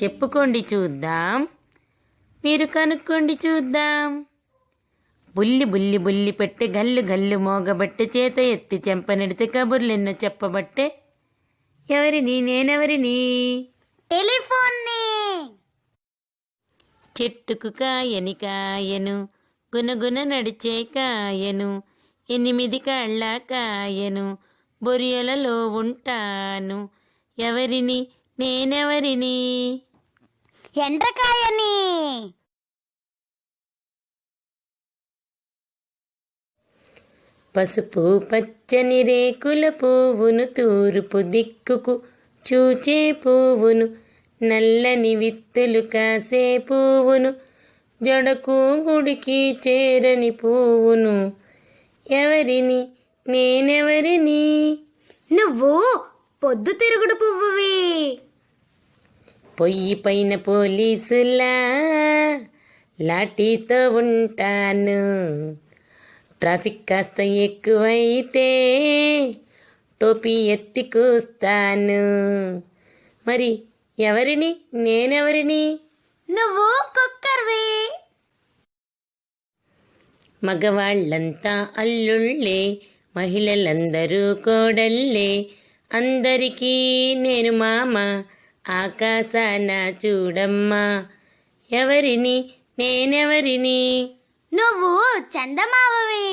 చెప్పుకోండి చూద్దాం, మీరు కనుక్కోండి చూద్దాం. బుల్లి బుల్లి బుల్లి పెట్టె గల్లు గల్లు మోగబట్టె చేత ఎత్తి చెంపనెడితే కబుర్లెన్నో చెప్పబట్టే. ఎవరిని? నేనెవరిని? టెలిఫోన్ని. చెట్టుకు కాయని కాయను, గునగున నడిచే కాయను, 8 కాళ్ళ కాయను, బొరియలలో ఉంటాను. ఎవరిని? నేనెవరిని? ఎండ్రకాయని. పసుపు పచ్చని రేకుల పువ్వును, తూర్పు దిక్కుకు చూచే పువ్వును, నల్లని విత్తులు కాసే పువ్వును, జడకు గుడికి చేరని పువ్వును. ఎవరిని? నేనెవరిని? నువ్వు పొద్దు తిరుగుడు పువ్వువి. పొయ్యి పైన పోలీసులా లాఠీతో ఉంటాను. ట్రాఫిక్ కాస్త ఎక్కువైతే టోపీ ఎత్తి కూస్తాను. మరి ఎవరిని? నేనెవరిని? నువ్వు కుక్కర్వి. మగవాళ్ళంతా అల్లుళ్ళే, మహిళలందరూ కోడళ్ళే, అందరికీ నేను మామ, ఆకాశాన చూడమ్మా. ఎవరిని? నేనెవరిని? నువ్వు చందమామవి.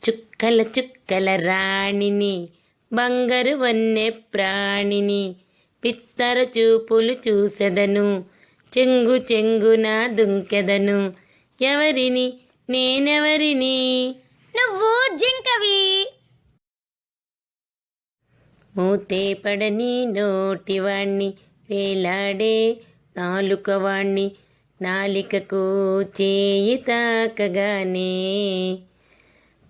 చుక్కల చుక్కల రాణిని, బంగారు వన్నె ప్రాణిని, పిత్తర చూపులు చూసెదను, చెంగు చెంగున దుంకెదను. ఎవరిని? నేనెవరిని? నువ్వు జింకవి. మూతే పడని నోటివాణ్ణి, వేలాడే నాలుకవాణ్ణి, నాలికకు చేయి తాకగానే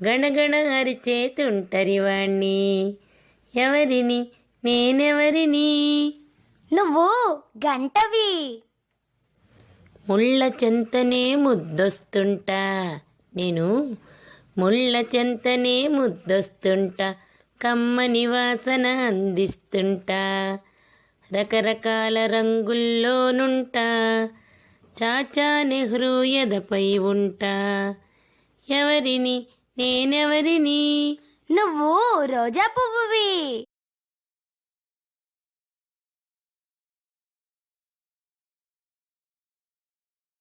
గణగణ అరిచే తుంటరివాణ్ణి. ఎవరిని? నేనెవరిని? నువ్వు గంటవి. ముళ్ళ చెంతనే ముద్దొస్తుంటా నేను, ముళ్ళ చెంతనే ముద్దొస్తుంటా, కమ్మని వాసన అందిస్తుంటా, రకరకాల రంగుల్లోనుంటా, చాచా నెహ్రూ ఎదపై ఉంటా. ఎవరిని? నేనెవరిని? నువ్వు రోజా పువ్వువి.